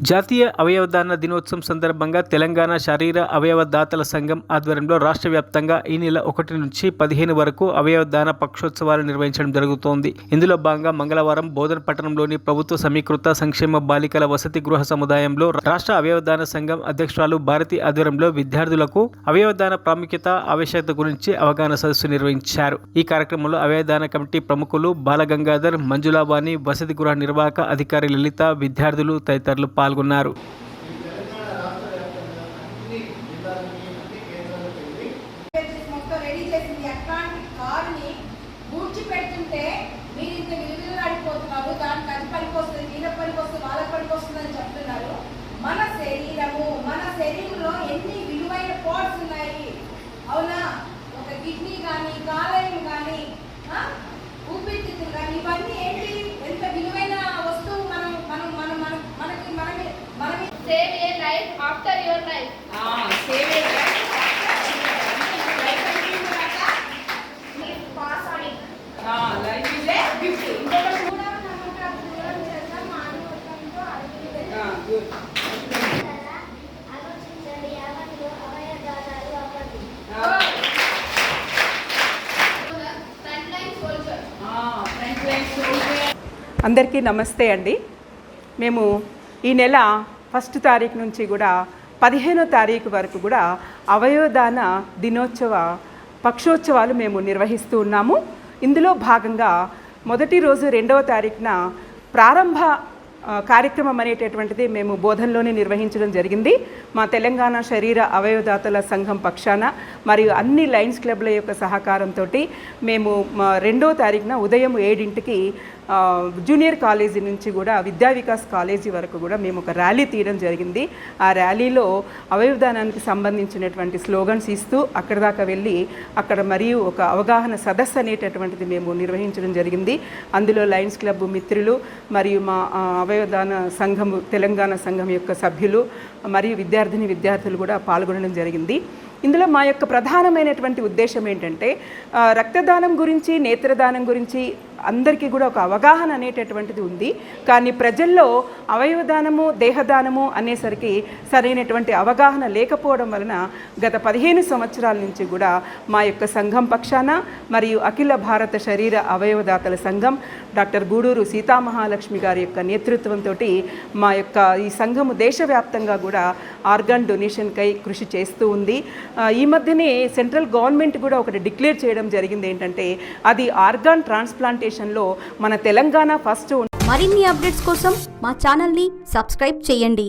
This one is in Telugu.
జాతీయ అవయవదాన దినోత్సవం సందర్భంగా తెలంగాణ శరీర అవయవదాతల సంఘం ఆధ్వర్యంలో రాష్ట్ర వ్యాప్తంగా ఈ నెల 1 నుంచి 15 వరకు అవయవదాన పక్షోత్సవాలు నిర్వహించడం జరుగుతోంది. ఇందులో భాగంగా మంగళవారం బోధన్ పట్టణంలోని ప్రభుత్వ సమీకృత సంక్షేమ బాలికల వసతి గృహ సముదాయంలో రాష్ట్ర అవయవదాన సంఘం అధ్యక్షురాలు భారతి ఆధ్వర్యంలో విద్యార్థులకు అవయవదాన ప్రాముఖ్యత, ఆవశ్యకత గురించి అవగాహన సదస్సు నిర్వహించారు. ఈ కార్యక్రమంలో అవయవదాన కమిటీ ప్రముఖులు బాలగంగాధర్, మంజులాబాని, వసతి గృహ నిర్వాహక అధికారి లలిత, విద్యార్థులు తదితరులు పాల్గొన్నారు. మన శరీరంలో ఎన్ని విలువైన పార్ట్స్ ఉన్నాయి అవునా? ఒక కిడ్నీ కానీ, కాలేయం కానీ, ఊపిరితిత్తులు కానీ, ఇవన్నీ ఏంటి? ఎంత విలువైన వస్తువు. మనకి save a life after your life. Save a life pass on it. Life is a gift. ఇంకొకటి కూడా మనం దూరం చేద్దాం మానవత్వంతో అడుగులు గుడ్. అందరికీ నమస్తే అండి. మేము ఈ నెల 1 తారీఖు నుంచి కూడా 15వ తారీఖు వరకు కూడా అవయవదాన దినోత్సవ పక్షోత్సవాలు మేము నిర్వహిస్తూ ఉన్నాము. ఇందులో భాగంగా మొదటి రోజు 2వ తారీఖున ప్రారంభ కార్యక్రమం అనేటటువంటిది మేము బోధనలోనే నిర్వహించడం జరిగింది. మా తెలంగాణ శరీర అవయవదాతల సంఘం పక్షాన మరియు అన్ని లయన్స్ క్లబ్ల యొక్క సహకారంతో మేము 2వ తారీఖున ఉదయం 7ంటికి జూనియర్ కాలేజీ నుంచి కూడా విద్యా వికాస్ కాలేజీ వరకు కూడా మేము ఒక ర్యాలీ తీయడం జరిగింది. ఆ ర్యాలీలో అవయవదానానికి సంబంధించినటువంటి స్లోగన్స్ ఇస్తూ అక్కడ దాకా వెళ్ళి అక్కడ మరియు ఒక అవగాహన సదస్సు అనేటటువంటిది మేము నిర్వహించడం జరిగింది. అందులో లయన్స్ క్లబ్ మిత్రులు మరియు మా అవయవదాన సంఘము తెలంగాణ సంఘం యొక్క సభ్యులు మరియు విద్యార్థులు కూడా పాల్గొనడం జరిగింది. ఇందులో మా యొక్క ప్రధానమైనటువంటి ఉద్దేశం ఏంటంటే రక్తదానం గురించి, నేత్రదానం గురించి అందరికీ కూడా ఒక అవగాహన అనేటటువంటిది ఉంది. కానీ ప్రజల్లో అవయవదానము, దేహదానము అనేసరికి సరైనటువంటి అవగాహన లేకపోవడం వలన గత 15 సంవత్సరాల నుంచి కూడా మా యొక్క సంఘం పక్షాన మరియు అఖిల భారత శరీర అవయవదాతల సంఘం డాక్టర్ గూడూరు సీతామహాలక్ష్మి గారి యొక్క నేతృత్వంతో మా యొక్క ఈ సంఘము దేశవ్యాప్తంగా కూడా ఆర్గాన్ డొనేషన్కై కృషి చేస్తూ ఉంది. ఈ మధ్యనే సెంట్రల్ గవర్నమెంట్ కూడా ఒకటి డిక్లేర్ చేయడం జరిగింది. ఏంటంటే అది ఆర్గాన్ ట్రాన్స్ప్లాంటేషన్లో మన తెలంగాణ ఫస్ట్. మరిన్ని అప్డేట్స్ కోసం మా ఛానల్ని సబ్స్క్రైబ్ చేయండి.